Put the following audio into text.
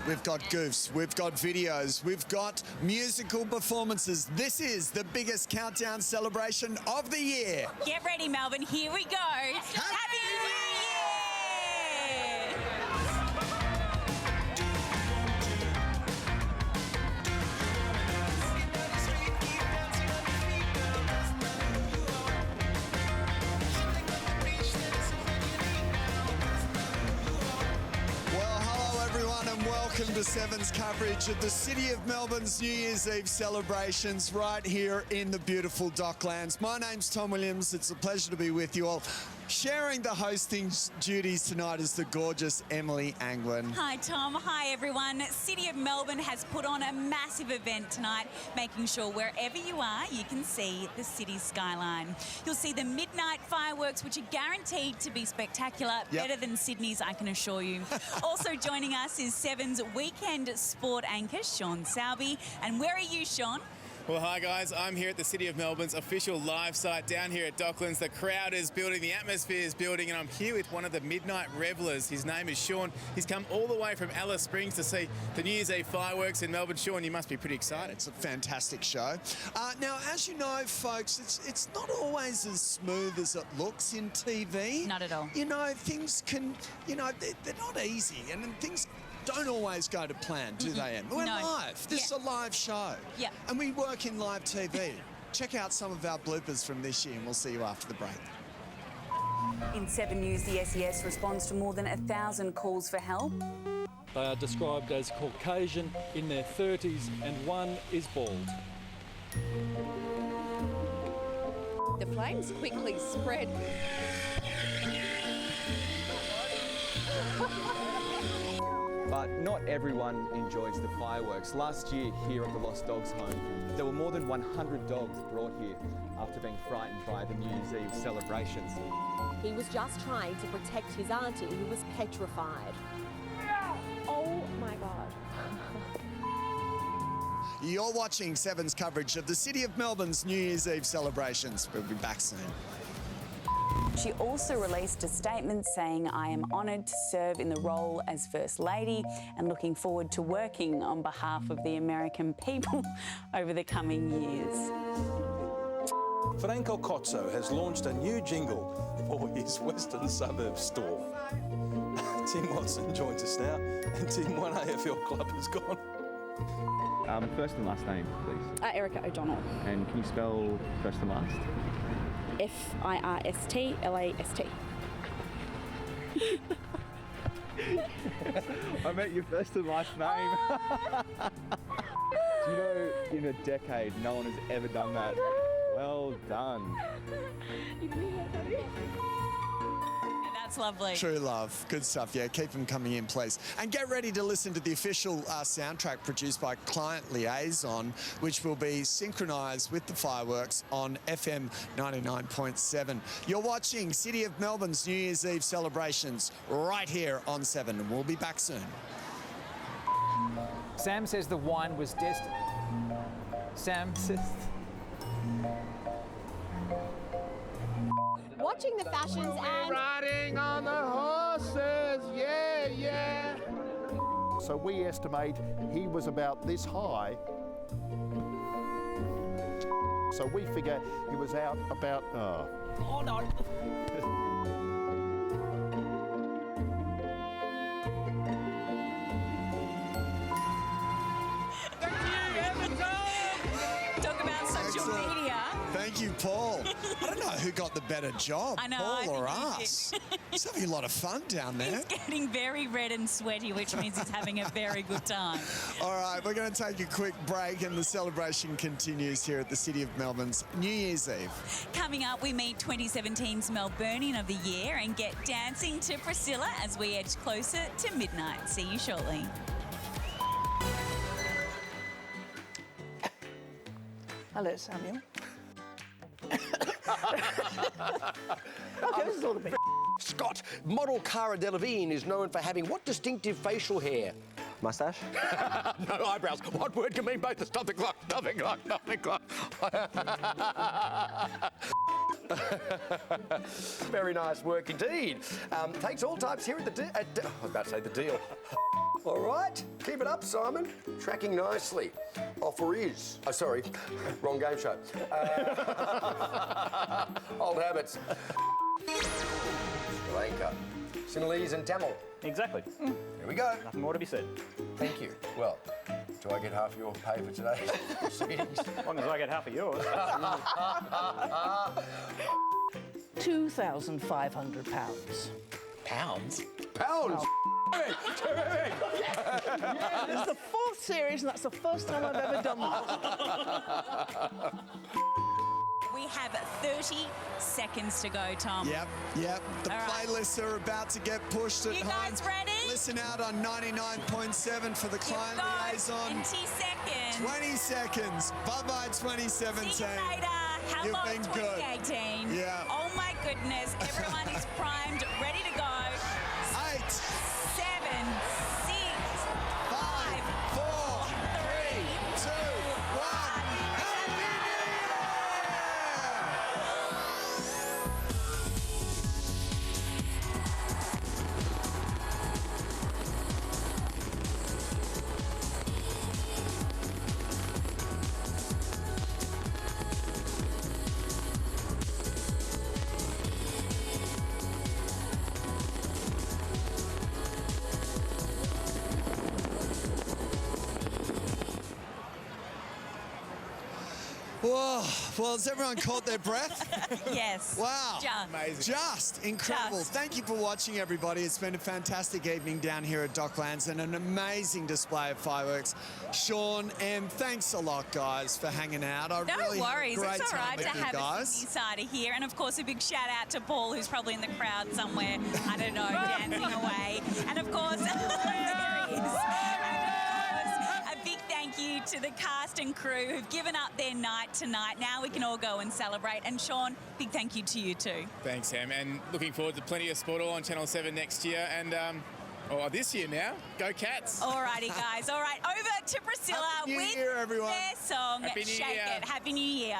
We've got goofs, we've got videos, we've got musical performances. This is the biggest countdown celebration of the year. Get ready, Melbourne. Here we go. Happy New Year! Welcome to Seven's coverage of the City of Melbourne's New Year's Eve celebrations right here in the beautiful Docklands. My name's Tom Williams. It's a pleasure to be with you all. Sharing the hosting duties tonight is the gorgeous Emily Angwin. Hi, Tom. Hi, everyone. City of Melbourne has put on a massive event tonight, making sure wherever you are, you can see the city skyline. You'll see the midnight fireworks, which are guaranteed to be spectacular, better than Sydney's, I can assure you. Also joining us is Seven's weekend sport anchor, Sean Sowerby. And where are you, Sean? Well, hi guys, I'm here at the City of Melbourne's official live site down here at Docklands. The crowd is building, the atmosphere is building, and I'm here with one of the midnight revellers. His name is Sean. He's come all the way from Alice Springs to see the New Year's Eve fireworks in Melbourne. Sean, you must be pretty excited. It's a fantastic show. Now, as you know, folks, it's not always as smooth as it looks in TV. Not at all. You know, things can, you know, they're not easy, and things don't always go to plan, do they, Em? We're live. This is a live show. Yeah. And we work in live TV. Check out some of our bloopers from this year, and we'll see you after the break. In 7 News, the SES responds to more than 1,000 calls for help. They are described as Caucasian, in their 30s, and one is bald. The flames quickly spread. But not everyone enjoys the fireworks. Last year here at the Lost Dogs home, there were more than 100 dogs brought here after being frightened by the New Year's Eve celebrations. He was just trying to protect his auntie who was petrified. Oh my God. You're watching Seven's coverage of the City of Melbourne's New Year's Eve celebrations. We'll be back soon. She also released a statement saying, "I am honoured to serve in the role as First Lady and looking forward to working on behalf of the American people over the coming years." Franco Cozzo has launched a new jingle for his Western Suburbs store. Tim Watson joins us now, and Tim, one AFL club has gone. First and last name, please. Erica O'Donnell. And can you spell first and last? First-Last. I meant your first and last name. Do you know, in a decade, no one has ever done that? Well done. That's lovely. True love. Good stuff. Yeah, keep them coming in, please. And get ready to listen to the official soundtrack produced by Client Liaison, which will be synchronised with the fireworks on FM 99.7. You're watching City of Melbourne's New Year's Eve celebrations right here on 7, and we'll be back soon. Sam says the wine was destined. Sam says... Watching the fashions and... Riding on the horses, yeah, yeah. So we estimate he was about this high. So we figure he was out about... Oh, no. Talk about social media. Thank you, Paul. I don't know who got the better job, I know, Paul or I think us. He's having a lot of fun down there. He's getting very red and sweaty, which means he's having a very good time. All right, we're going to take a quick break, and the celebration continues here at the City of Melbourne's New Year's Eve. Coming up, we meet 2017's Melburnian of the Year and get dancing to Priscilla as we edge closer to midnight. See you shortly. Hello, Samuel. Okay, this is all a bit. Scott, model Cara Delevingne is known for having what distinctive facial hair? Moustache? No eyebrows. What word can mean both? Stop the clock. Stop the clock. Stop the clock. Very nice work indeed. Takes all types here at the I was about to say the deal. All right, keep it up, Simon. Tracking nicely. Offer is... Oh, sorry, wrong game show. Old habits. Sri Lanka, Sinhalese and Tamil. Exactly. Here we go. Nothing more to be said. Thank you. Well, do I get half your pay for today? As long as I get half of yours. £2,500. Pounds? Pounds! Terrific! This is the 4th series, and that's the first time I've ever done that. We have 30 seconds to go, Tom. Yep. The All right. playlists are about to get pushed at You home. guys ready? Listen out on 99.7 for the client You've got liaison. 20 seconds. 20 seconds. Bye-bye 2017. See you later. Hello, You've been good. 2018. Yeah. Oh my goodness. Everyone is primed, ready to go. 8, 7, 6, 5, 4, 3, 2, 1. Happy New Year! Whoa. Well, has everyone caught their breath? Yes. Wow. Just. Just incredible. Just. Thank you for watching, everybody. It's been a fantastic evening down here at Docklands and an amazing display of fireworks. Sean, Em, thanks a lot, guys, for hanging out. I No really worries. had a great It's all time right with to you have guys. a Sydney side of here. And, of course, a big shout-out to Paul, who's probably in the crowd somewhere, I don't know, dancing away. And, of course, there he is. And, of course, a big thank you to the cast and crew who've given up their night tonight. Now we can all go and celebrate. And, Sean, big thank you to you too. Thanks, Sam. And looking forward to plenty of sport all on Channel 7 next year. And, this year now. Go Cats. Alrighty, guys. All right, over to Priscilla Happy New with Year, everyone. their song, Happy New Shake Year. It. Happy New Year.